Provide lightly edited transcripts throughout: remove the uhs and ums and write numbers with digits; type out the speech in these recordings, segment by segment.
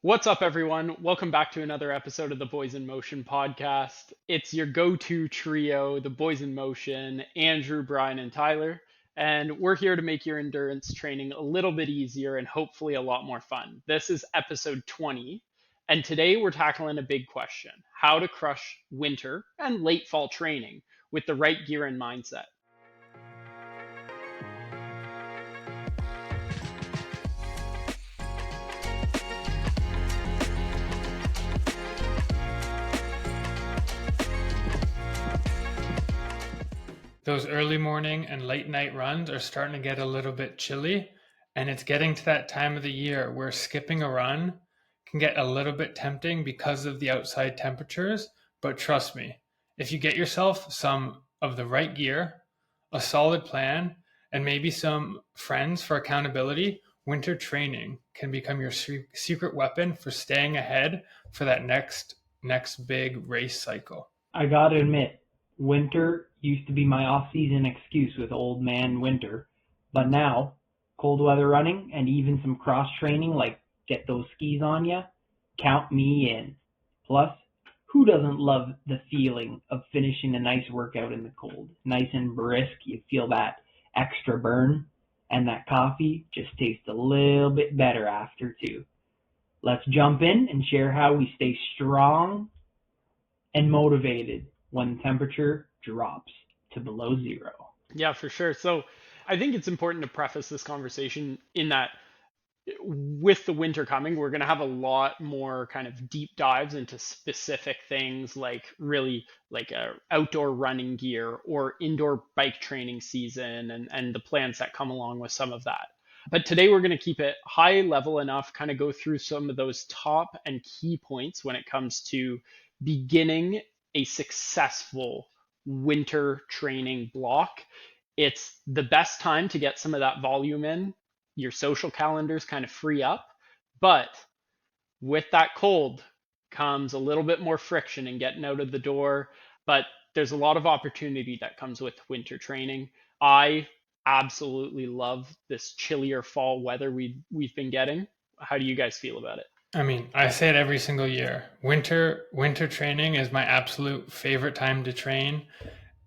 What's up, everyone? Welcome back to another episode of the Boys in Motion podcast. It's your go-to trio, the Boys in Motion, Andrew, Brian, and Tyler. And we're here to make your endurance training a little bit easier and hopefully a lot more fun. This is episode 20. And today we're tackling a big question: how to crush winter and late fall training with the right gear and mindset. Those early morning and late night runs are starting to get a little bit chilly, and it's getting to that time of the year where skipping a run can get a little bit tempting because of the outside temperatures. But trust me, if you get yourself some of the right gear, a solid plan, and maybe some friends for accountability, winter training can become your secret weapon for staying ahead for that next big race cycle. I gotta admit, winter used to be my off-season excuse with old man winter, but now, cold weather running and even some cross-training like get those skis on ya, count me in. Plus, who doesn't love the feeling of finishing a nice workout in the cold? Nice and brisk, you feel that extra burn, and that coffee just tastes a little bit better after too. Let's jump in and share how we stay strong and motivated when the temperature drops to below zero. Yeah, for sure. So I think it's important to preface this conversation in that with the winter coming, we're going to have a lot more kind of deep dives into specific things like really like outdoor running gear or indoor bike training season and the plans that come along with some of that. But today we're going to keep it high level enough, kind of go through some of those top and key points when it comes to beginning a successful winter training block. It's the best time to get some of that volume in. Your social calendars kind of free up, but with that cold comes a little bit more friction in getting out of the door. But there's a lot of opportunity that comes with winter training. I absolutely love this chillier fall weather we've been getting. How do you guys feel about it? I mean, I say it every single year. Winter training is my absolute favorite time to train.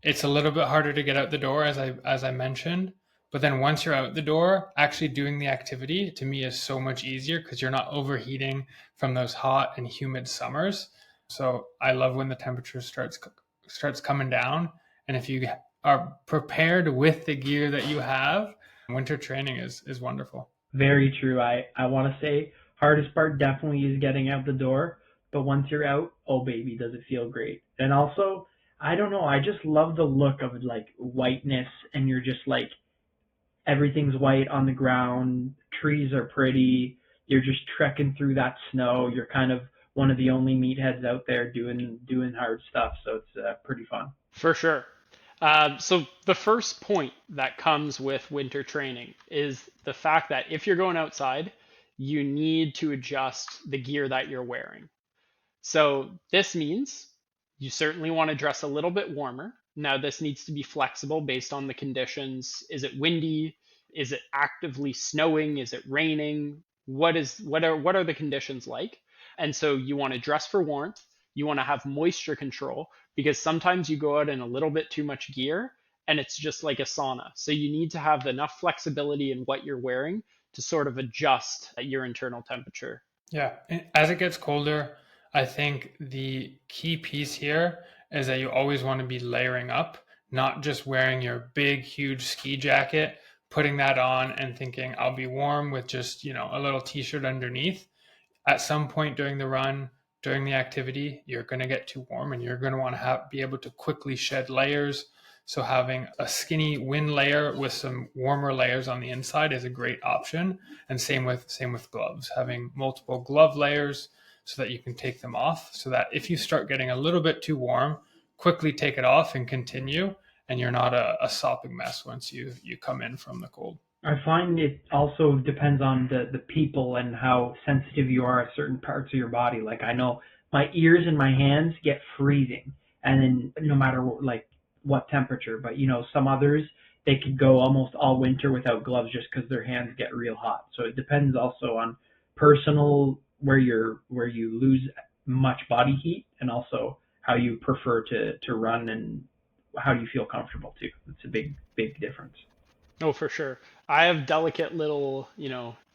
It's a little bit harder to get out the door, as I mentioned, but then once you're out the door, actually doing the activity to me is so much easier because you're not overheating from those hot and humid summers. So I love when the temperature starts coming down, and if you are prepared with the gear that you have, winter training is wonderful. Very true. I want to say hardest part definitely is getting out the door, but once you're out, oh baby, does it feel great. And also, I don't know, I just love the look of like whiteness, and you're just like, everything's white on the ground, trees are pretty, you're just trekking through that snow, you're kind of one of the only meatheads out there doing hard stuff, so it's pretty fun. For sure. So the first point that comes with winter training is the fact that if you're going outside, you need to adjust the gear that you're wearing. So this means you certainly want to dress a little bit warmer. Now, this needs to be flexible based on the conditions. Is it windy? Is it actively snowing? Is it raining? What are the conditions like? And so you want to dress for warmth. You want to have moisture control, because sometimes you go out in a little bit too much gear and it's just like a sauna. So you need to have enough flexibility in what you're wearing to sort of adjust your internal temperature. Yeah, as it gets colder, I think the key piece here is that you always want to be layering up, not just wearing your big, huge ski jacket, putting that on and thinking I'll be warm with just, a little t-shirt underneath. At some point during the run, during the activity, you're going to get too warm and you're going to want to be able to quickly shed layers. So having a skinny wind layer with some warmer layers on the inside is a great option. And same with gloves, having multiple glove layers so that you can take them off, so that if you start getting a little bit too warm, quickly take it off and continue, and you're not a sopping mess once you come in from the cold. I find it also depends on the people and how sensitive you are at certain parts of your body. Like, I know my ears and my hands get freezing, and then no matter what temperature, but some others, they could go almost all winter without gloves just because their hands get real hot. So it depends also on personal where you lose much body heat, and also how you prefer to run and how do you feel comfortable too. It's a big difference. Oh, for sure. I have delicate little,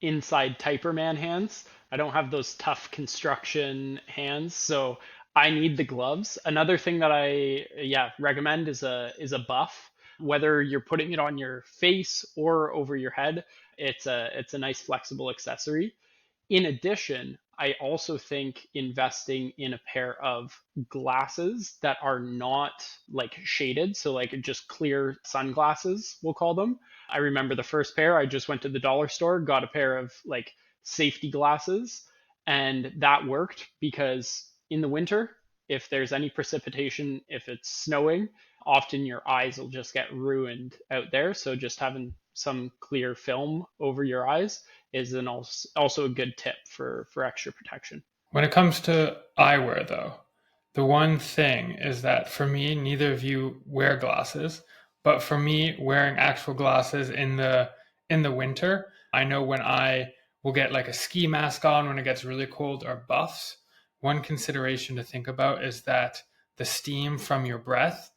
inside Typer man hands. I don't have those tough construction hands, so I need the gloves. Another thing that I, yeah, recommend is a buff. Whether you're putting it on your face or over your head, it's a nice flexible accessory. In addition, I also think investing in a pair of glasses that are not like shaded, so like just clear sunglasses, we'll call them. I remember the first pair, I just went to the dollar store, got a pair of like safety glasses, and that worked because in the winter, if there's any precipitation, if it's snowing, often your eyes will just get ruined out there. So just having some clear film over your eyes is also a good tip for extra protection. When it comes to eyewear, though, the one thing is that for me, neither of you wear glasses, but for me, wearing actual glasses in the winter, I know when I will get like a ski mask on when it gets really cold or buffs. One consideration to think about is that the steam from your breath,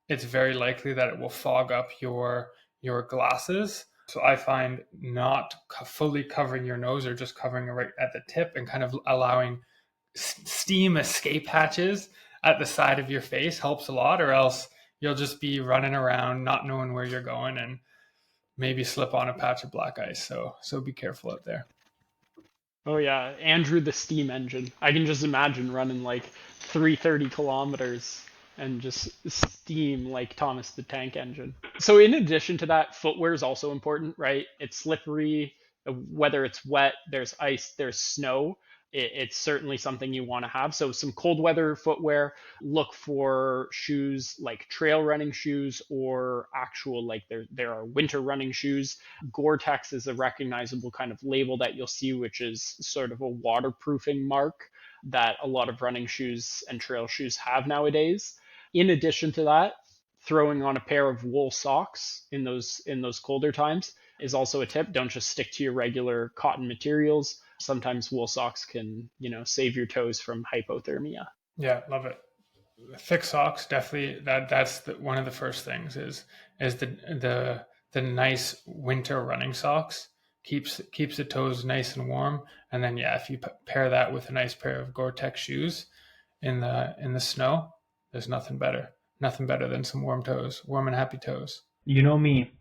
it's very likely that it will fog up your glasses. So I find not fully covering your nose or just covering it right at the tip and kind of allowing steam escape hatches at the side of your face helps a lot, or else you'll just be running around not knowing where you're going and maybe slip on a patch of black ice. So be careful out there. Oh yeah, Andrew the steam engine. I can just imagine running like 330 kilometers and just steam like Thomas the Tank Engine. So in addition to that, footwear is also important, right? It's slippery, whether it's wet, there's ice, there's snow. It's certainly something you want to have. So some cold weather footwear, look for shoes like trail running shoes or actual like there are winter running shoes. Gore-Tex is a recognizable kind of label that you'll see, which is sort of a waterproofing mark that a lot of running shoes and trail shoes have nowadays. In addition to that, throwing on a pair of wool socks in those colder times is also a tip. Don't just stick to your regular cotton materials. Sometimes wool socks can, save your toes from hypothermia. Yeah, love it. Thick socks, definitely. That's one of the first things is the nice winter running socks keeps the toes nice and warm. And then yeah, if you pair that with a nice pair of Gore-Tex shoes in the snow, there's nothing better. Nothing better than some warm toes, warm and happy toes. You know me,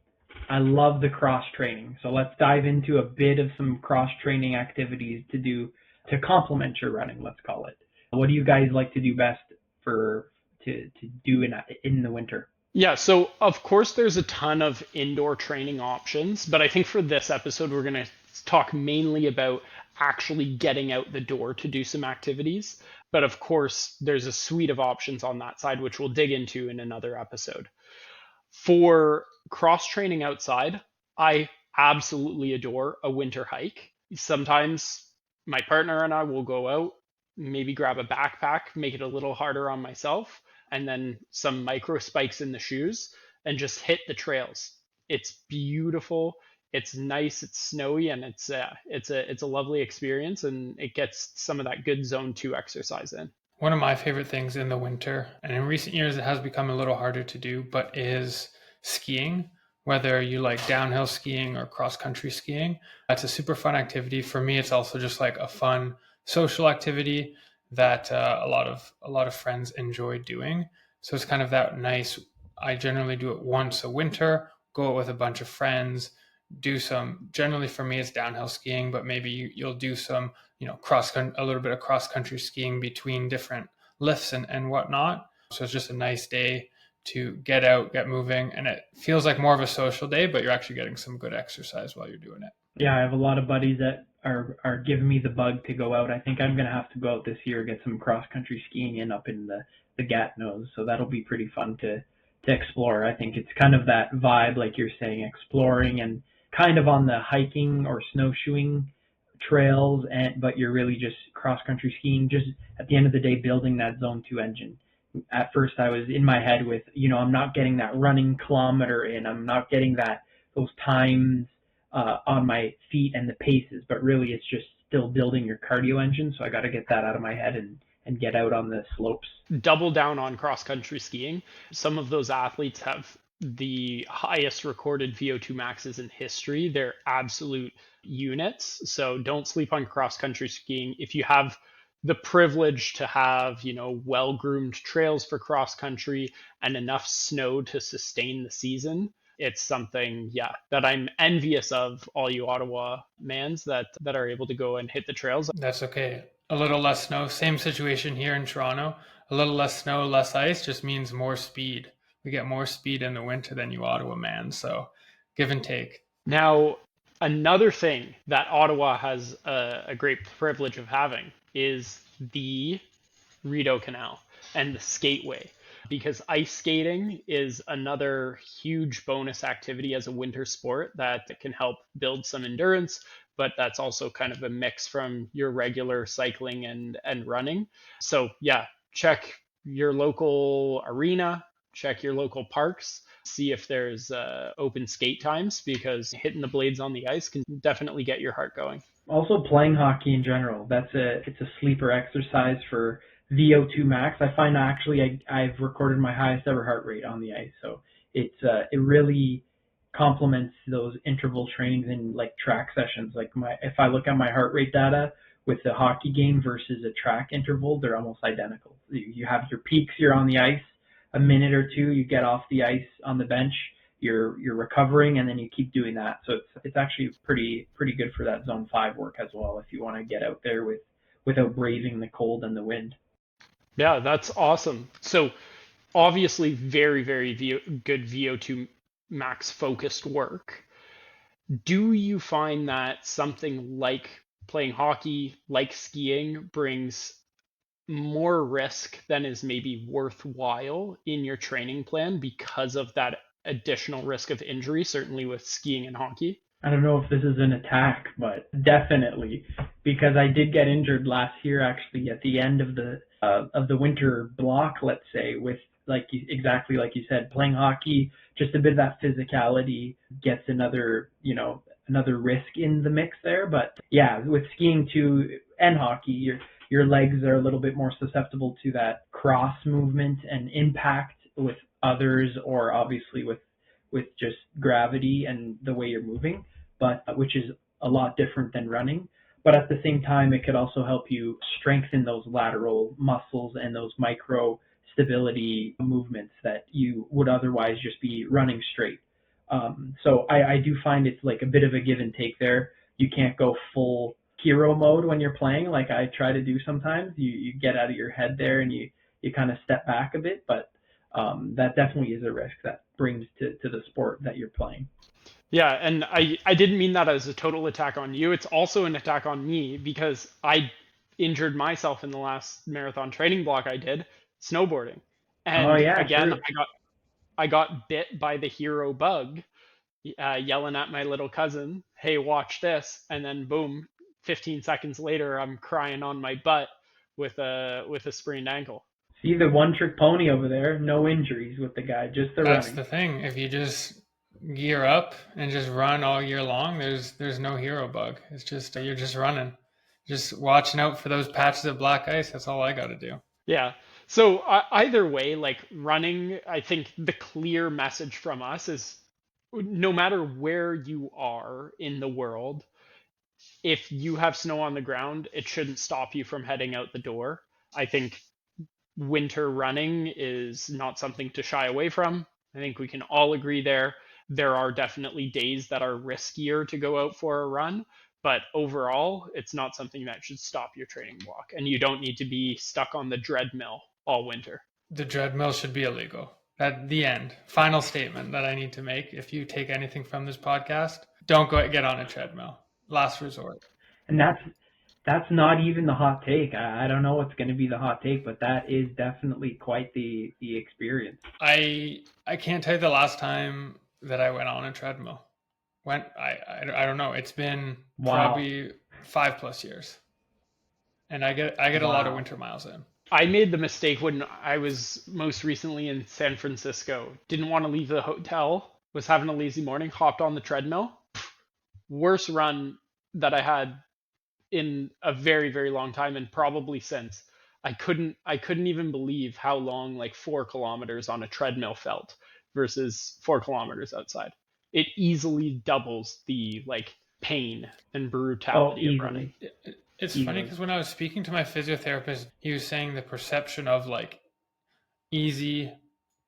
I love the cross training. So let's dive into a bit of some cross training activities to do to complement your running, let's call it. What do you guys like to do best to do in the winter? Yeah, so of course there's a ton of indoor training options, but I think for this episode we're going to talk mainly about actually getting out the door to do some activities. But of course, there's a suite of options on that side, which we'll dig into in another episode. For cross training outside, I absolutely adore a winter hike. Sometimes my partner and I will go out, maybe grab a backpack, make it a little harder on myself, and then some micro spikes in the shoes and just hit the trails. It's beautiful. It's nice, it's snowy, and it's a lovely experience, and it gets some of that good zone 2 exercise in. One of my favorite things in the winter, and in recent years it has become a little harder to do, but is skiing. Whether you like downhill skiing or cross-country skiing, that's a super fun activity. For me, it's also just like a fun social activity that a lot of friends enjoy doing. So it's kind of that nice. I generally do it once a winter, go out with a bunch of friends, do some. Generally, for me, it's downhill skiing, but maybe you'll do some, a little bit of cross country skiing between different lifts and whatnot. So it's just a nice day to get out, get moving, and it feels like more of a social day, but you're actually getting some good exercise while you're doing it. Yeah, I have a lot of buddies that are giving me the bug to go out. I think I'm gonna have to go out this year, get some cross country skiing in up in the Gatineaus. So that'll be pretty fun to explore. I think it's kind of that vibe, like you're saying, exploring and kind of on the hiking or snowshoeing trails, but you're really just cross country skiing. Just at the end of the day, building that zone 2 engine. At first, I was in my head with, I'm not getting that running kilometer in. I'm not getting those times on my feet and the paces, but really it's just still building your cardio engine. So I got to get that out of my head and get out on the slopes. Double down on cross country skiing. Some of those athletes have the highest recorded VO2 maxes in history. They're absolute units. So don't sleep on cross country skiing. If you have the privilege to have, well groomed trails for cross country and enough snow to sustain the season, it's something, that I'm envious of all you Ottawa mans that are able to go and hit the trails. That's okay. A little less snow. Same situation here in Toronto. A little less snow, less ice just means more speed. We get more speed in the winter than you Ottawa mans. So give and take. Now, another thing that Ottawa has a great privilege of having is the Rideau Canal and the skateway, because ice skating is another huge bonus activity as a winter sport that can help build some endurance, but that's also kind of a mix from your regular cycling and running. So check your local arena, check your local parks, see if there's open skate times, because hitting the blades on the ice can definitely get your heart going. Also, playing hockey in general, it's a sleeper exercise for VO2 max. I find actually I've recorded my highest ever heart rate on the ice, so it really complements those interval trainings and like track sessions. Like if I look at my heart rate data with the hockey game versus a track interval, they're almost identical. You have your peaks, you're on the ice, a minute or two, you get off the ice on the bench, you're recovering, and then you keep doing that. So it's actually pretty good for that zone 5 work as well, if you want to get out there without braving the cold and the wind. Yeah, that's awesome. So obviously very, very good VO2 max focused work. Do you find that something like playing hockey, like skiing, brings more risk than is maybe worthwhile in your training plan because of that additional risk of injury, certainly with skiing and hockey? I don't know if this is an attack, but definitely, because I did get injured last year actually at the end of the winter block, let's say, with exactly like you said, playing hockey, just a bit of that physicality gets another risk in the mix there. But yeah, with skiing too and hockey, your legs are a little bit more susceptible to that cross movement and impact with others, or obviously with just gravity and the way you're moving, but which is a lot different than running. But at the same time, it could also help you strengthen those lateral muscles and those micro stability movements that you would otherwise just be running straight. So I do find it's like a bit of a give and take there. You can't go full hero mode when you're playing, like I try to do sometimes. You get out of your head there and you kind of step back a bit, but that definitely is a risk that brings to the sport that you're playing. Yeah, and I didn't mean that as a total attack on you. It's also an attack on me, because I injured myself in the last marathon training block I did snowboarding. And Oh yeah, again, true. I got bit by the hero bug, yelling at my little cousin, "Hey, watch this!" And then boom, 15 seconds later, I'm crying on my butt with a sprained ankle. See, the one trick pony over there, no injuries with the guy, just the That's running. the thing. If you just gear up and just run all year long, there's no hero bug. It's just you're just running, just watching out for those patches of black ice. That's all I got to do. Yeah. So either way, like running, I think the clear message from us is no matter where you are in the world, if you have snow on the ground, it shouldn't stop you from heading out the door. I think winter running is not something to shy away from. I think we can all agree there. There are definitely days that are riskier to go out for a run, but overall, it's not something that should stop your training block, and you don't need to be stuck on the treadmill all winter. The treadmill should be illegal. At the end, final statement that I need to make. If you take anything from this podcast, don't go get on a treadmill. Last resort. And that's not even the hot take. I don't know what's going to be the hot take, but that is definitely quite the experience. I can't tell you the last time that I went on a treadmill. I don't know. It's been probably 5+ years, and I get a lot of winter miles in. I made the mistake when I was most recently in San Francisco. Didn't want to leave the hotel, was having a lazy morning, hopped on the treadmill. Worst run that I had in a very, very long time, and probably since. I couldn't even believe how long like 4 kilometers on a treadmill felt versus 4 kilometers outside. It easily doubles the like pain and Oh, brutality of running. easily, It's funny easily. because when I was speaking to my physiotherapist, he was saying the perception of like easy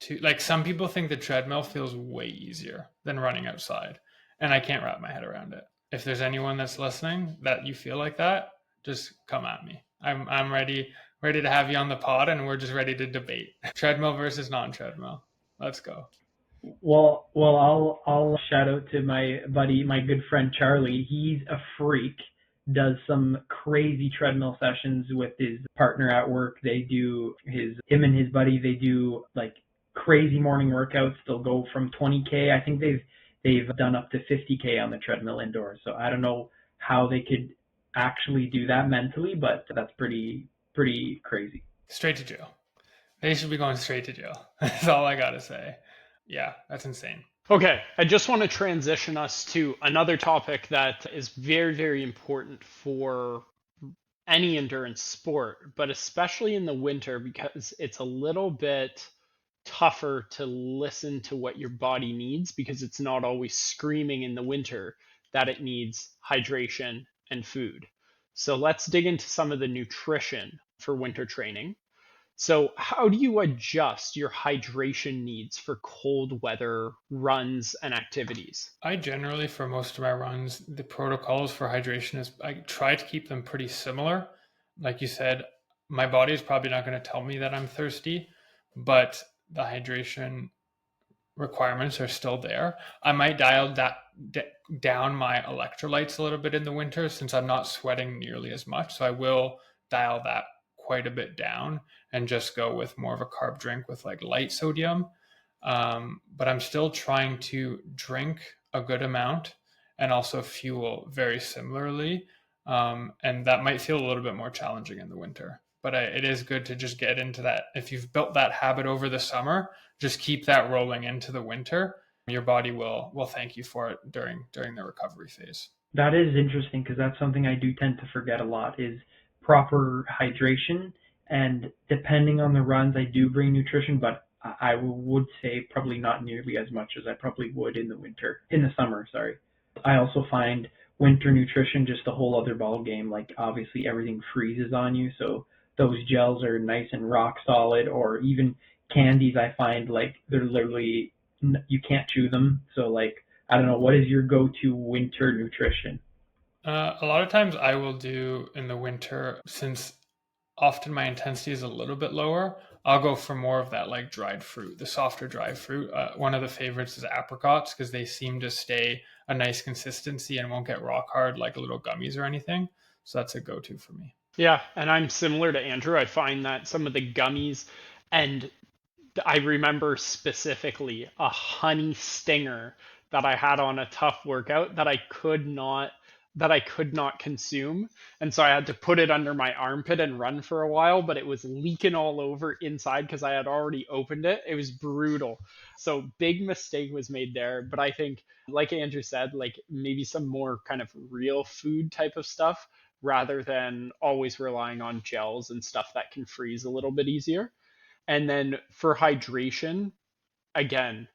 to like some people think the treadmill feels way easier than running outside, and I can't wrap my head around it. If there's anyone that's listening that you feel like that, just come at me. I'm ready to have you on the pod, and we're just ready to debate treadmill versus non-treadmill. Let's go. Well, I'll shout out to my buddy, my good friend Charlie. He's a freak. Does some crazy treadmill sessions with his partner at work. They do him and his buddy. They do like crazy morning workouts. They'll go from 20K. I think they've done up to 50K on the treadmill indoors. So I don't know how they could actually do that mentally, but that's pretty crazy. Straight to jail. They should be going straight to jail. That's all I gotta say. Yeah, that's insane. Okay, I just want to transition us to another topic that is very, very important for any endurance sport, but especially in the winter because it's a little bit tougher to listen to what your body needs because it's not always screaming in the winter that it needs hydration and food. So let's dig into some of the nutrition for winter training. So, how do you adjust your hydration needs for cold weather runs and activities? I generally, for most of my runs, the protocols for hydration is I try to keep them pretty similar. Like you said, my body is probably not going to tell me that I'm thirsty, but the hydration requirements are still there. I might dial down my electrolytes a little bit in the winter since I'm not sweating nearly as much. So I will dial that quite a bit down and just go with more of a carb drink with like light sodium. But I'm still trying to drink a good amount and also fuel very similarly. And that might feel a little bit more challenging in the winter. But it is good to just get into that. If you've built that habit over the summer, just keep that rolling into the winter. Your body will thank you for it during the recovery phase. That is interesting because that's something I do tend to forget a lot is proper hydration. And depending on the runs, I do bring nutrition, but I would say probably not nearly as much as I probably would in the summer, sorry. I also find winter nutrition just a whole other ball game. Like obviously everything freezes on you, so those gels are nice and rock solid, or even candies I find like they're literally you can't chew them. So like I don't know, what is your go-to winter nutrition? A lot of times I will do in the winter, since often my intensity is a little bit lower, I'll go for more of that like dried fruit, the softer dried fruit. One of the favorites is apricots because they seem to stay a nice consistency and won't get rock hard like little gummies or anything. So that's a go-to for me. Yeah, and I'm similar to Andrew. I find that some of the gummies, and I remember specifically a honey stinger that I had on a tough workout that I could not consume. And so I had to put it under my armpit and run for a while, but it was leaking all over inside because I had already opened it. It was brutal. So big mistake was made there. But I think, like Andrew said, like maybe some more kind of real food type of stuff rather than always relying on gels and stuff that can freeze a little bit easier. And then for hydration, again,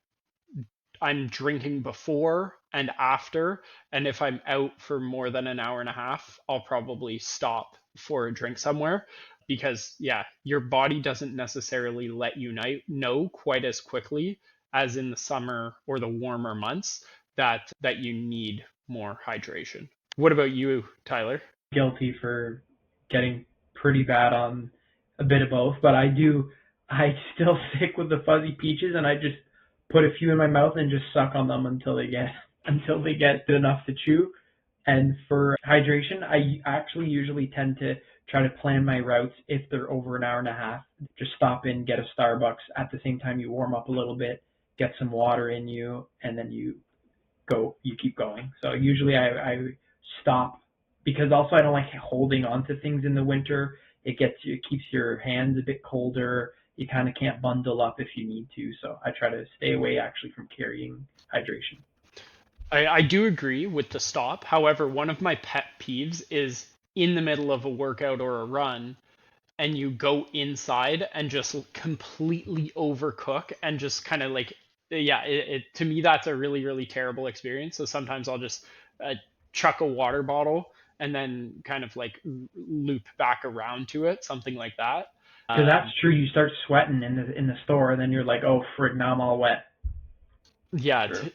I'm drinking before and after. And if I'm out for more than an hour and a half, I'll probably stop for a drink somewhere because, yeah, your body doesn't necessarily let you know quite as quickly as in the summer or the warmer months that you need more hydration. What about you, Tyler? Guilty for getting pretty bad on a bit of both, but I still stick with the fuzzy peaches and I just put a few in my mouth and just suck on them until they get good enough to chew. And for hydration, I actually usually tend to try to plan my routes if they're over an hour and a half. Just stop in, get a Starbucks at the same time you warm up a little bit, get some water in you, and then you keep going. So usually I stop because also I don't like holding on to things in the winter. It keeps your hands a bit colder. You kind of can't bundle up if you need to. So I try to stay away actually from carrying hydration. I do agree with the stop. However, one of my pet peeves is in the middle of a workout or a run and you go inside and just completely overcook and just kind of like, yeah, to me that's a really really terrible experience. So sometimes I'll just uh, chuck a water bottle and then kind of like loop back around to it, something like that. Because that's true. You start sweating in the store, and then you're like, oh frig, now I'm all wet. Yeah, True.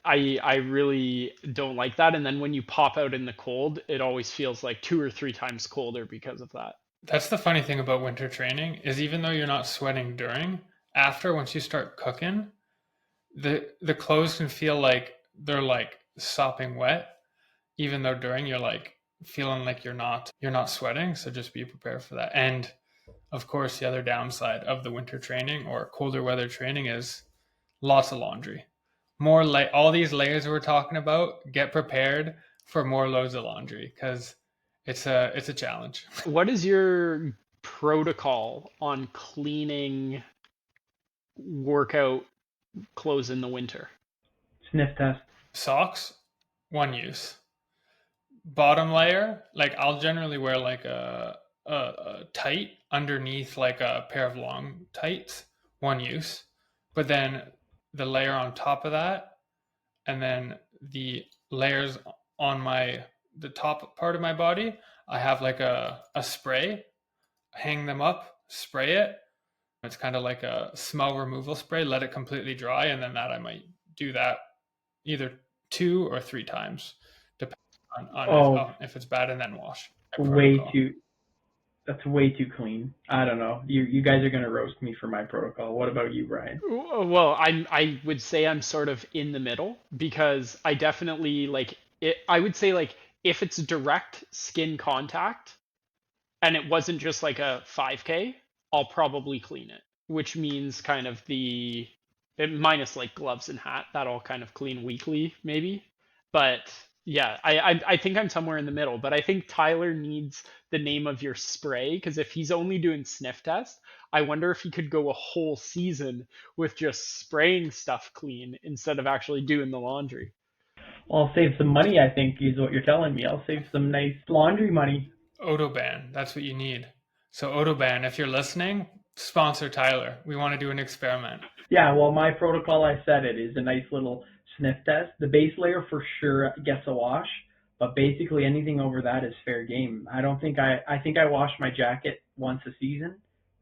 I really don't like that. And then when you pop out in the cold, it always feels like 2 or 3 times colder because of that. That's the funny thing about winter training is even though you're not sweating during, after once you start cooking, the clothes can feel like they're like sopping wet, even though during you're like feeling like you're not sweating. So just be prepared for that. And of course, the other downside of the winter training or colder weather training is lots of laundry. More like all these layers we're talking about, get prepared for more loads of laundry because it's a challenge. What is your protocol on cleaning workout clothes in the winter? Sniff test. Socks, one use. Bottom layer, like I'll generally wear like a tight underneath like a pair of long tights, one use. But then the layer on top of that, and then the layers on the top part of my body, I have like a spray, hang them up, spray it. It's kind of like a smell removal spray, let it completely dry, and then that I might do that either 2 or 3 times, depending on Oh, if it's bad, and then wash. My way protocol. too. That's way too clean. I don't know. You guys are gonna roast me for my protocol. What about you, Brian? Well, I would say I'm sort of in the middle because I definitely like it. I would say like if it's direct skin contact and it wasn't just like a 5K, I'll probably clean it, which means kind of minus like gloves and hat, that I'll kind of clean weekly maybe. But yeah, I think I'm somewhere in the middle. But I think Tyler needs the name of your spray because if he's only doing sniff test, I wonder if he could go a whole season with just spraying stuff clean instead of actually doing the laundry. Well, I'll save some money. I think is what you're telling me. I'll save some nice laundry money. Autoban, that's what you need. So Autoban, if you're listening, sponsor Tyler. We want to do an experiment. Yeah. Well, my protocol, I said it is a nice little sniff test. The base layer for sure gets a wash, but basically anything over that is fair game. I don't think I think I wash my jacket once a season.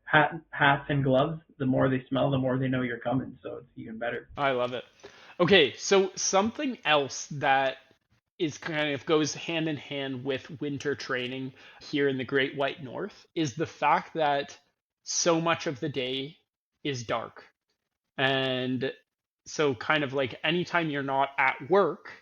Hats and gloves. The more they smell, the more they know you're coming. So it's even better. I love it. Okay, so something else that is kind of goes hand in hand with winter training here in the Great White North is the fact that so much of the day is dark. And so kind of like anytime you're not at work,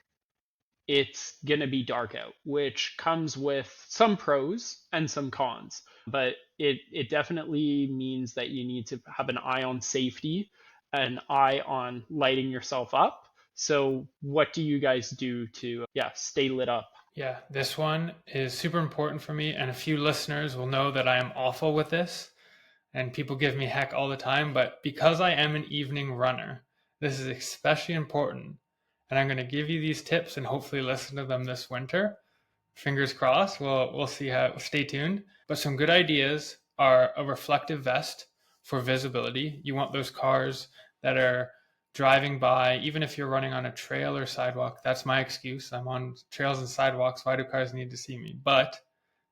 it's going to be dark out, which comes with some pros and some cons. But it definitely means that you need to have an eye on safety, an eye on lighting yourself up. So, what do you guys do to, yeah, stay lit up? Yeah, this one is super important for me, and a few listeners will know that I am awful with this, and people give me heck all the time. But because I am an evening runner, this is especially important. And I'm going to give you these tips and hopefully listen to them this winter. Fingers crossed. We'll see how. Stay tuned. But some good ideas are a reflective vest for visibility. You want those cars that are driving by, even if you're running on a trail or sidewalk. That's my excuse. I'm on trails and sidewalks. Why do cars need to see me? But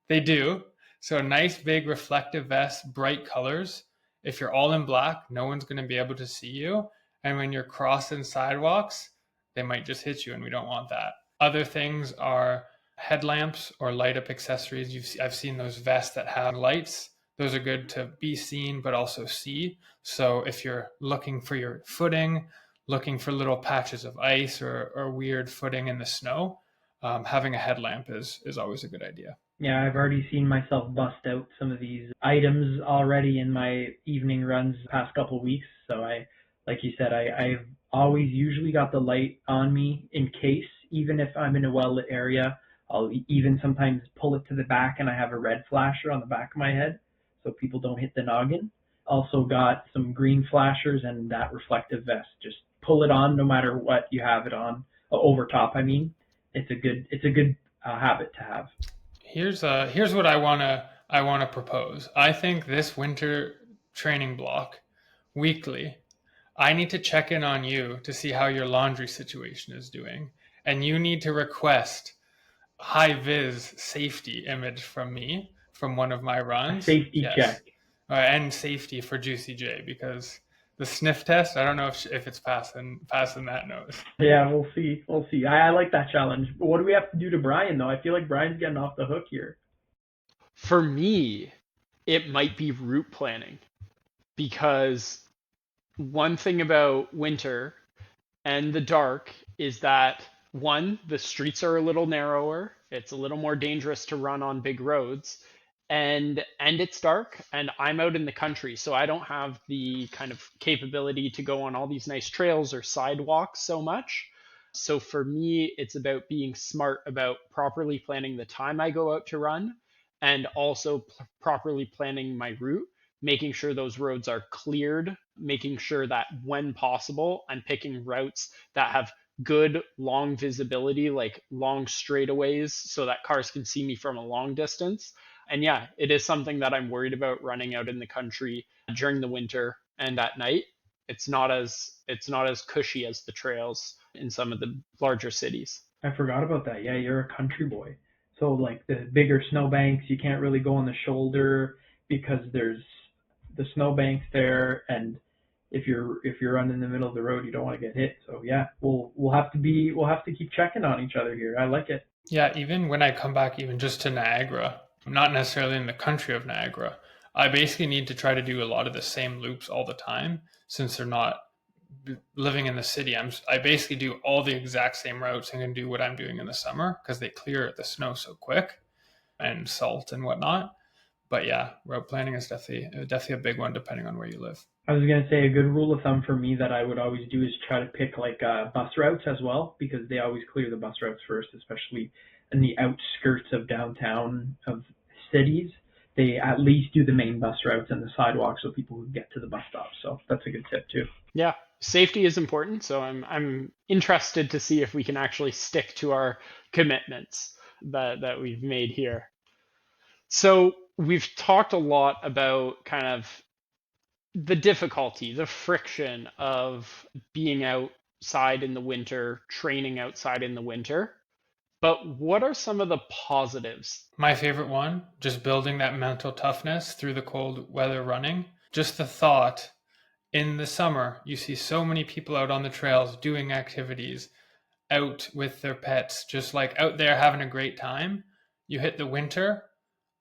they do. So a nice big reflective vest, bright colors. If you're all in black, no one's going to be able to see you. And when you're crossing sidewalks, they might just hit you, and we don't want that. Other things are headlamps or light up accessories. I've seen those vests that have lights. Those are good to be seen, but also see. So if you're looking for your footing, looking for little patches of ice or weird footing in the snow, having a headlamp is always a good idea. Yeah, I've already seen myself bust out some of these items already in my evening runs the past couple of weeks. So like you said, I've always usually got the light on me in case, even if I'm in a well-lit area, I'll even sometimes pull it to the back and I have a red flasher on the back of my head so people don't hit the noggin. Also got some green flashers and that reflective vest. Just pull it on no matter what you have it on, over top, I mean. It's a good habit to have. Here's what I wanna propose. I think this winter training block weekly, I need to check in on you to see how your laundry situation is doing, and you need to request high vis safety image from me from one of my A runs. safety Yes, check. and safety for Juicy J because the sniff test. I don't know if it's passing that nose. Yeah, we'll see. We'll see. I like that challenge. But what do we have to do to Brian though? I feel like Brian's getting off the hook here. For me, it might be route planning because one thing about winter and the dark is that one, the streets are a little narrower, it's a little more dangerous to run on big roads, and it's dark and I'm out in the country, so I don't have the kind of capability to go on all these nice trails or sidewalks so much. So for me, it's about being smart about properly planning the time I go out to run and also properly planning my route, making sure those roads are cleared, making sure that when possible, I'm picking routes that have good long visibility, like long straightaways, so that cars can see me from a long distance. And yeah, it is something that I'm worried about running out in the country during the winter and at night. It's not as cushy as the trails in some of the larger cities. I forgot about that. Yeah, you're a country boy. So like the bigger snowbanks, you can't really go on the shoulder because there's the snowbanks there, and if you're running in the middle of the road, you don't want to get hit. So yeah, we'll have to keep checking on each other here. I like it. Yeah, even when I come back, even just to Niagara, not necessarily in the country of Niagara, I basically need to try to do a lot of the same loops all the time since they're not living in the city. I basically do all the exact same routes and can do what I'm doing in the summer because they clear the snow so quick and salt and whatnot. But yeah, route planning is definitely a big one depending on where you live. I was gonna say a good rule of thumb for me that I would always do is try to pick like bus routes as well because they always clear the bus routes first, especially in the outskirts of downtown of cities. They at least do the main bus routes and the sidewalks so people can get to the bus stops. So that's a good tip too. Yeah, safety is important, so I'm interested to see if we can actually stick to our commitments that we've made here. So we've talked a lot about kind of the difficulty, the friction of being outside in the winter, training outside in the winter. But what are some of the positives? My favorite one, just building that mental toughness through the cold weather running. Just the thought in the summer, you see so many people out on the trails doing activities, out with their pets, just like out there having a great time. You hit the winter,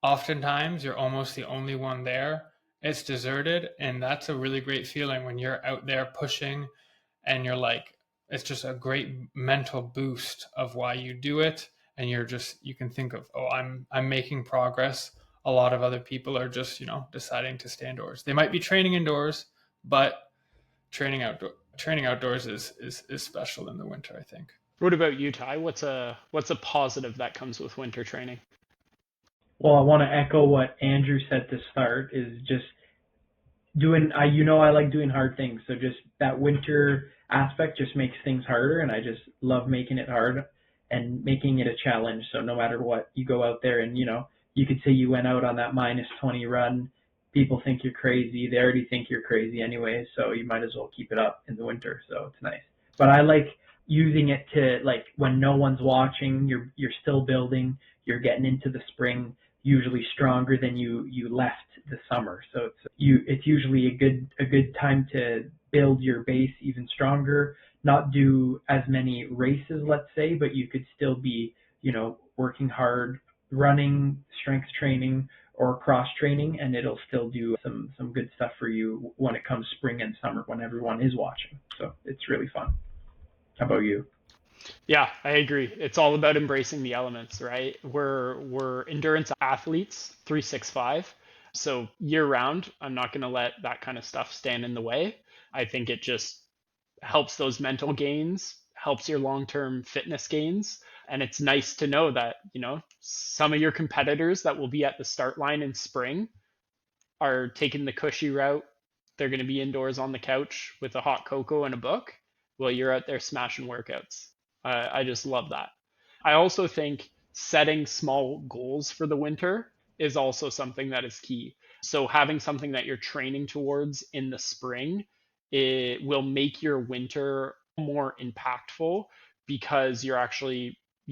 oftentimes you're almost the only one there. It's deserted, and that's a really great feeling when you're out there pushing and you're like, it's just a great mental boost of why you do it. And you can think of, oh, I'm making progress. A lot of other people are just, deciding to stay indoors. They might be training indoors, but training outdoors is special in the winter, I think. What about you, Ty? What's a positive that comes with winter training? Well, I want to echo what Andrew said to start is just I like doing hard things. So just that winter aspect just makes things harder, and I just love making it hard and making it a challenge. So no matter what, you go out there and you could say you went out on that -20 run. People think you're crazy. They already think you're crazy anyway, so you might as well keep it up in the winter. So it's nice. But I like using it to like when no one's watching, you're still building, you're getting into the spring usually stronger than you left the summer. So it's usually a good time to build your base even stronger. Not do as many races, let's say, but you could still be working hard, running, strength training, or cross training, and it'll still do some good stuff for you when it comes spring and summer when everyone is watching. So it's really fun. How about you? Yeah, I agree. It's all about embracing the elements, right? We're endurance athletes, 365. So year round, I'm not going to let that kind of stuff stand in the way. I think it just helps those mental gains, helps your long-term fitness gains, and it's nice to know that, some of your competitors that will be at the start line in spring are taking the cushy route. They're going to be indoors on the couch with a hot cocoa and a book while you're out there smashing workouts. I just love that. I also think setting small goals for the winter is also something that is key. So having something that you're training towards in the spring, it will make your winter more impactful because you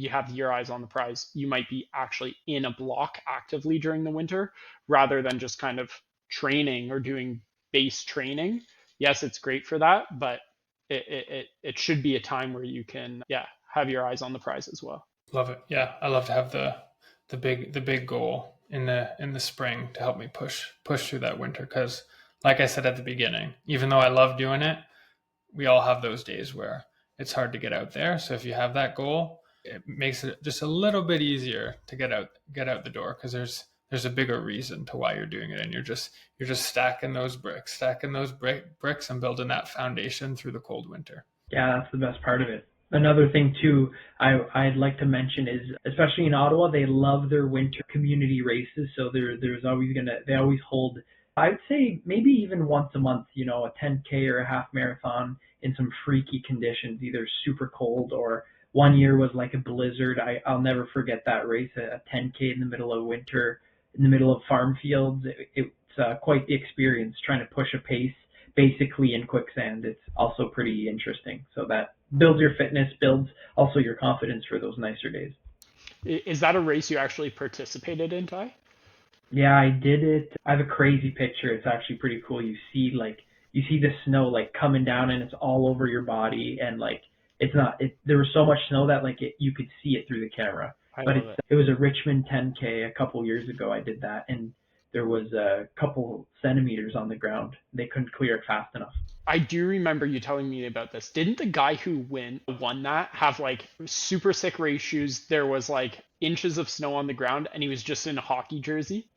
have your eyes on the prize. You might be actually in a block actively during the winter rather than just kind of training or doing base training. Yes, it's great for that, but it should be a time where you can, yeah, have your eyes on the prize as well. Love it. Yeah, I love to have the big goal in the spring to help me push through that winter. Because, like I said at the beginning, even though I love doing it, we all have those days where it's hard to get out there. So if you have that goal, it makes it just a little bit easier to get out the door, because there's a bigger reason to why you're doing it, and you're just stacking those bricks, bricks, and building that foundation through the cold winter. Yeah, that's the best part of it. Another thing too, I'd like to mention is, especially in Ottawa, they love their winter community races. So they always hold, I'd say maybe even once a month, a 10K or a half marathon in some freaky conditions, either super cold or one year was like a blizzard. I'll never forget that race, a 10K in the middle of winter, in the middle of farm fields. It's quite the experience trying to push a pace basically in quicksand. It's also pretty interesting. So that builds your fitness, builds also your confidence for those nicer days. Is that a race you actually participated in, Ty? Yeah, I did it. I have a crazy picture. It's actually pretty cool. You see the snow like coming down and it's all over your body, and like there was so much snow that you could see it through the camera. But it was a Richmond 10K a couple years ago. I did that, and there was a couple centimeters on the ground. They couldn't clear it fast enough. I do remember you telling me about this. Didn't the guy who won that have like super sick race shoes? There was like inches of snow on the ground, and he was just in a hockey jersey.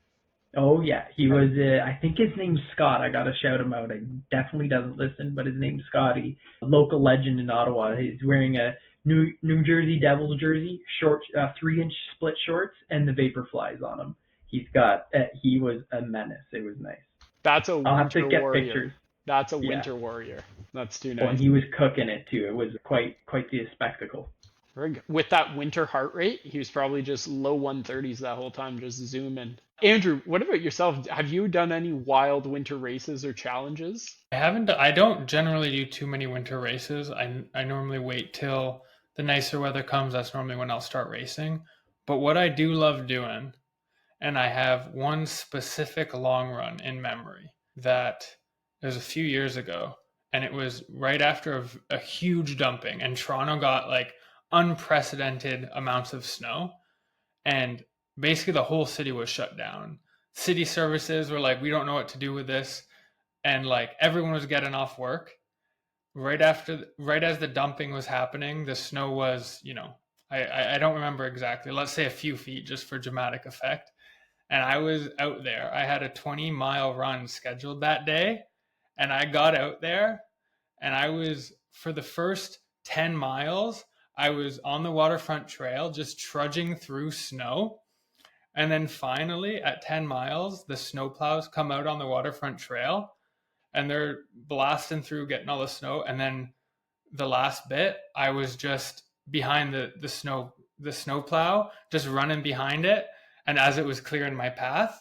Oh yeah, he was. I think his name's Scott. I gotta shout him out. He definitely doesn't listen, but his name's Scotty, a local legend in Ottawa. He's wearing a New Jersey Devils jersey, short, 3-inch split shorts, and the Vaporflies on him. He was a menace. It was nice. That's a I'll have to get warrior. Pictures. That's a winter warrior. That's too nice. Oh, and he was cooking it too. It was quite the spectacle. Very good. With that winter heart rate, he was probably just low 130s that whole time, just zooming. Andrew, what about yourself? Have you done any wild winter races or challenges? I don't generally do too many winter races. I normally wait till the nicer weather comes. That's normally when I'll start racing. But what I do love doing, and I have one specific long run in memory that it was a few years ago, and it was right after a huge dumping, and Toronto got like unprecedented amounts of snow, and basically the whole city was shut down. City services were like, we don't know what to do with this, and like everyone was getting off work right as the dumping was happening. The snow was, I don't remember exactly, let's say a few feet just for dramatic effect. And I was out there. I had a 20-mile run scheduled that day, and I got out there, and I was, for the first 10 miles, I was on the waterfront trail just trudging through snow. And then finally at 10 miles, the snowplows come out on the waterfront trail, and they're blasting through, getting all the snow. And then the last bit, I was just behind the snowplow, just running behind it. And as it was clearing my path,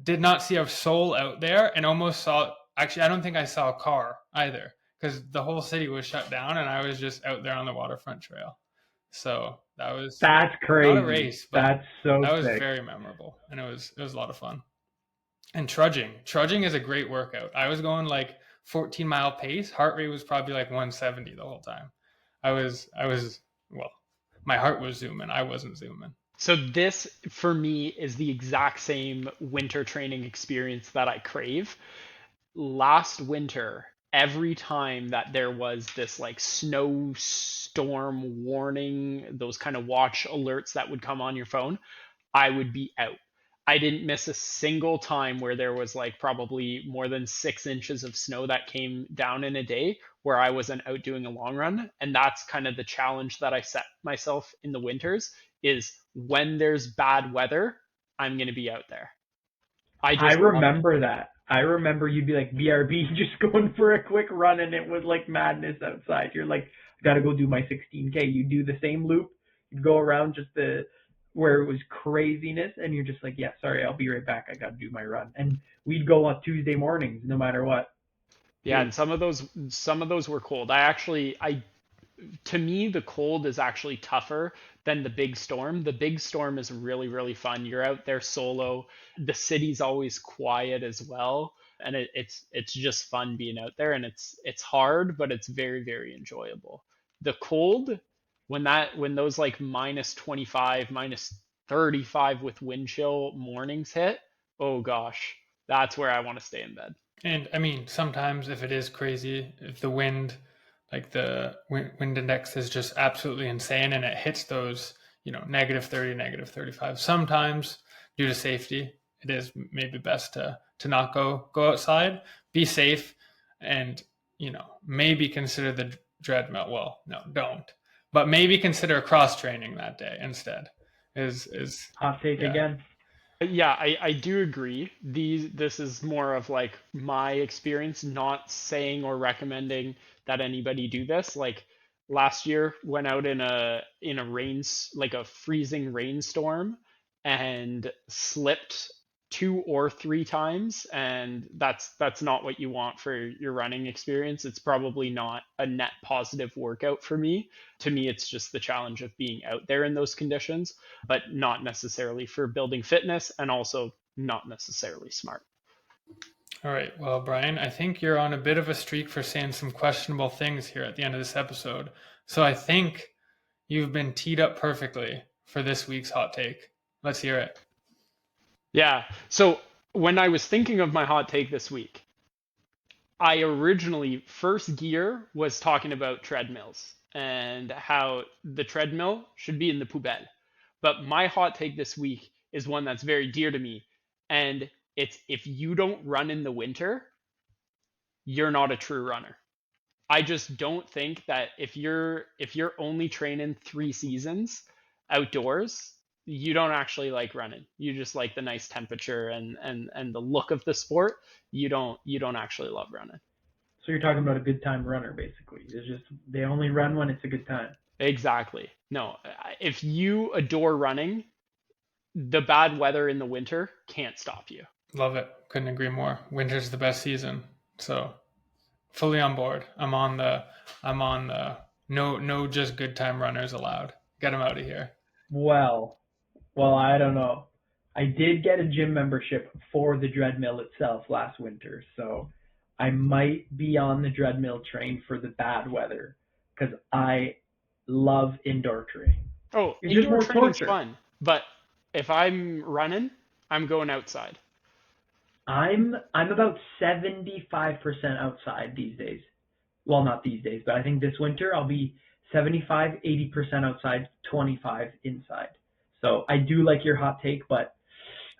did not see a soul out there, and almost saw, actually, I don't think I saw a car either, because the whole city was shut down, and I was just out there on the waterfront trail. So that's crazy. Not a race, but that's so that was sick. very memorable, and it was a lot of fun. And trudging is a great workout. I was going like 14-mile pace. Heart rate was probably like 170 the whole time. My heart was zooming. I wasn't zooming. So this, for me, is the exact same winter training experience that I crave. Last winter, every time that there was this like snowstorm warning, those kind of watch alerts that would come on your phone, I would be out. I didn't miss a single time where there was like probably more than 6 inches of snow that came down in a day where I wasn't out doing a long run. And that's kind of the challenge that I set myself in the winters, is when there's bad weather, I'm going to be out there. I remember that. I remember you'd be like, BRB, just going for a quick run, and it was like madness outside. You're like, I got to go do my 16K. You do the same loop. You go around just the where it was craziness, and you're just like, yeah, sorry, I'll be right back. I got to do my run. And we'd go on Tuesday mornings, no matter what. Yeah, and some of those were cold. I to me, the cold is actually tougher than the big storm. The big storm is really, really fun. You're out there solo. The city's always quiet as well, and it's just fun being out there. And it's hard, but it's very, very enjoyable. The cold, when those like -25, -35 with wind chill mornings hit, oh gosh, that's where I want to stay in bed. And I mean, sometimes if it is crazy, if the wind, like the wind index is just absolutely insane and it hits those, -30, -35, sometimes due to safety, it is maybe best to not go outside, be safe, and, maybe consider the treadmill. Well, no, don't. But maybe consider cross training that day instead. Is Hot take yeah. again. Yeah, I do agree. This is more of like my experience, not saying or recommending that anybody do this. Like last year, went out in a like a freezing rainstorm and slipped 2 or 3 times, and that's not what you want for your running experience. It's probably not a net positive workout for me. To me, it's just the challenge of being out there in those conditions, but not necessarily for building fitness, and also not necessarily smart. All right. Well, Brian, I think you're on a bit of a streak for saying some questionable things here at the end of this episode. So I think you've been teed up perfectly for this week's hot take. Let's hear it. Yeah. So when I was thinking of my hot take this week, I originally, first gear was talking about treadmills and how the treadmill should be in the poubelle. But my hot take this week is one that's very dear to me. And it's, if you don't run in the winter, you're not a true runner. I just don't think that if you're only training 3 seasons outdoors, you don't actually like running. You just like the nice temperature and the look of the sport. You don't actually love running. So you're talking about a good time runner, basically. They only run when it's a good time. Exactly. No, if you adore running, the bad weather in the winter can't stop you. Love it. Couldn't agree more. Winter's the best season. So fully on board. I'm on the no just good time runners allowed. Get them out of here. Well, I don't know. I did get a gym membership for the treadmill itself last winter, so I might be on the treadmill train for the bad weather because I love indoor training. Oh, It's just indoor more training's torture. fun, but if I'm running, I'm going outside. I'm about 75% outside these days. Well, not these days, but I think this winter I'll be 75, 80% outside, 25 inside. So I do like your hot take, but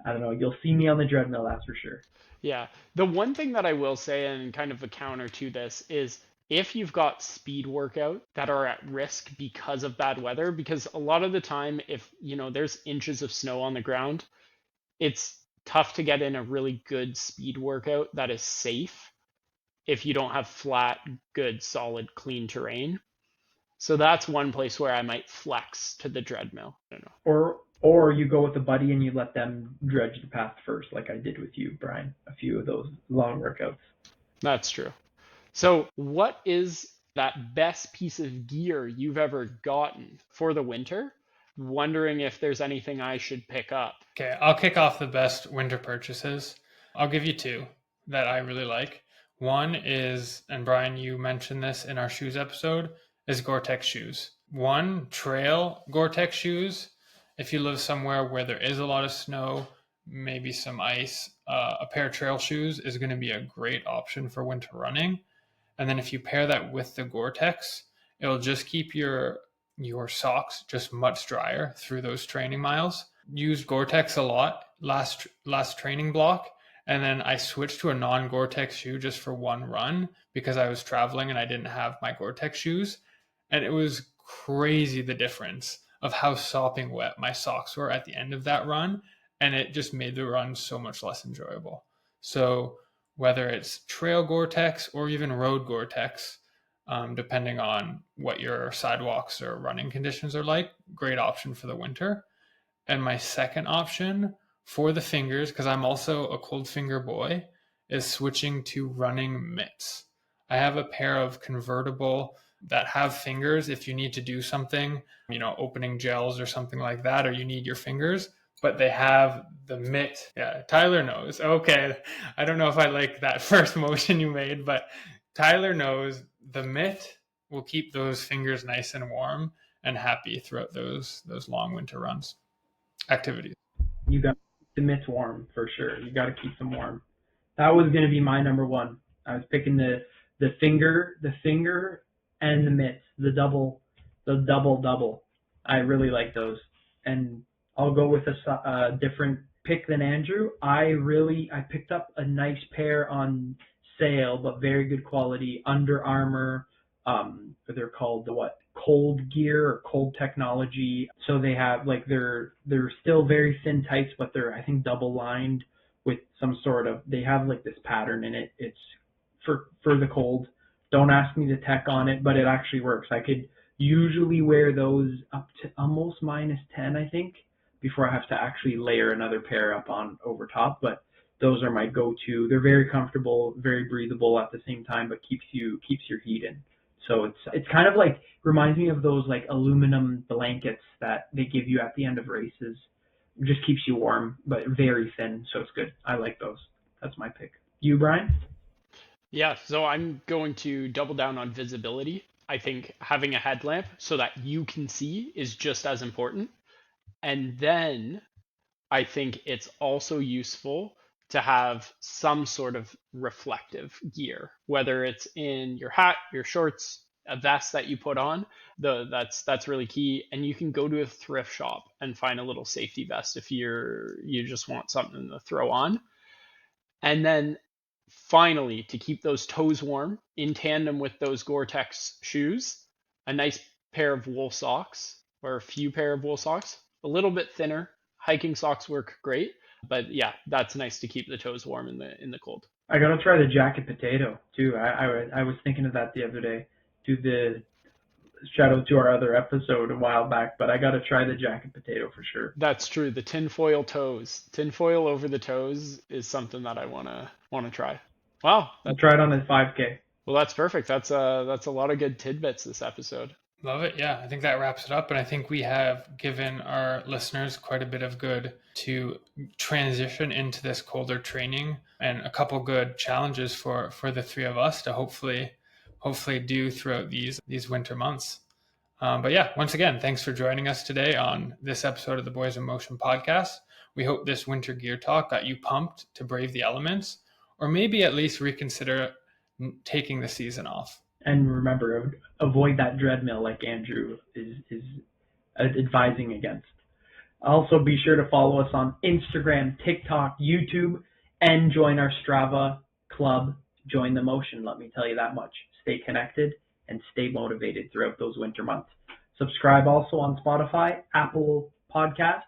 I don't know. You'll see me on the treadmill, that's for sure. Yeah. The one thing that I will say, and kind of a counter to this, is if you've got speed workout that are at risk because of bad weather, because a lot of the time, if there's inches of snow on the ground, it's tough to get in a really good speed workout that is safe if you don't have flat, good, solid, clean terrain. So that's one place where I might flex to the treadmill. I don't know. Or you go with a buddy and you let them dredge the path first, like I did with you, Brian. A few of those long workouts. That's true. So, what is that best piece of gear you've ever gotten for the winter? Wondering if there's anything I should pick up. Okay, I'll kick off the best winter purchases. I'll give you two that I really like. One is, and Brian, you mentioned this in our shoes episode, is Gore-Tex shoes. One, trail Gore-Tex shoes. If you live somewhere where there is a lot of snow, maybe some ice, a pair of trail shoes is going to be a great option for winter running. And then if you pair that with the Gore-Tex, it'll just keep your socks just much drier through those training miles. Used Gore-Tex a lot last training block, and then I switched to a non-Gore-Tex shoe just for one run because I was traveling and I didn't have my Gore-Tex shoes, and it was crazy the difference of how sopping wet my socks were at the end of that run, and it just made the run so much less enjoyable. So whether it's trail Gore-Tex or even road Gore-Tex, depending on what your sidewalks or running conditions are like, great option for the winter. And my second option for the fingers, because I'm also a cold finger boy, is switching to running mitts. I have a pair of convertible that have fingers if you need to do something, opening gels or something like that, or you need your fingers, but they have the mitt. Yeah, Tyler knows. Okay. I don't know if I like that first motion you made, but Tyler knows the mitt will keep those fingers nice and warm and happy throughout those long winter runs activities. You got the mitts warm for sure. You got to keep them warm. That was going to be my number one. I was picking the finger, and the mitts, the double. I really like those, and I'll go with a different pick than Andrew. I picked up a nice pair on sale, but very good quality Under Armour. They're called Cold Gear or Cold Technology. So they have they're still very thin tights, but they're I think double lined with some sort of, they have this pattern in it. It's for the cold. Don't ask me the tech on it, but it actually works. I could usually wear those up to almost -10, I think, before I have to actually layer another pair up on over top. But those are my go-to. They're very comfortable, very breathable at the same time, but keeps your heat in. So it's kind of reminds me of those aluminum blankets that they give you at the end of races. It just keeps you warm, but very thin, so it's good. I like those. That's my pick. You, Brian? Yeah, so I'm going to double down on visibility. I think having a headlamp so that you can see is just as important. And then I think it's also useful to have some sort of reflective gear, whether it's in your hat, your shorts, a vest that you put on. That's really key. And you can go to a thrift shop and find a little safety vest if you just want something to throw on. And then finally, to keep those toes warm in tandem with those Gore-Tex shoes, a nice pair of wool socks or a few pair of wool socks, a little bit thinner. Hiking socks work great, but yeah, that's nice to keep the toes warm in the cold. I gotta try the jacket potato too. I was thinking of that the other day. Do the shout out to our other episode a while back, but I gotta try the jacket potato for sure. That's true. The tinfoil toes, tinfoil over the toes is something that I wanna try. Wow, I'll try it on the 5K. Well, that's perfect. That's a lot of good tidbits this episode. Love it. Yeah, I think that wraps it up. And I think we have given our listeners quite a bit of good to transition into this colder training, and a couple good challenges for the three of us to hopefully do throughout these winter months. But yeah, once again, thanks for joining us today on this episode of the Boys in Motion podcast. We hope this winter gear talk got you pumped to brave the elements, or maybe at least reconsider taking the season off. And remember, avoid that treadmill like Andrew is advising against. Also, be sure to follow us on Instagram, TikTok, YouTube, and join our Strava club. Join the motion, let me tell you that much. Stay connected and stay motivated throughout those winter months. Subscribe also on Spotify, Apple Podcast,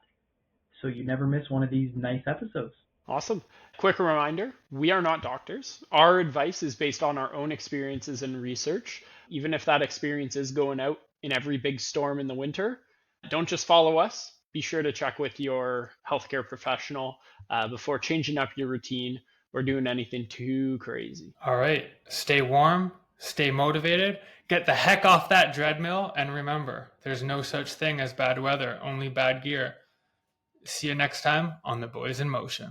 so you never miss one of these nice episodes. Awesome. Quick reminder, we are not doctors. Our advice is based on our own experiences and research. Even if that experience is going out in every big storm in the winter, don't just follow us. Be sure to check with your healthcare professional before changing up your routine or doing anything too crazy. All right. Stay warm, stay motivated, get the heck off that treadmill, and remember, there's no such thing as bad weather, only bad gear. See you next time on the Boys in Motion.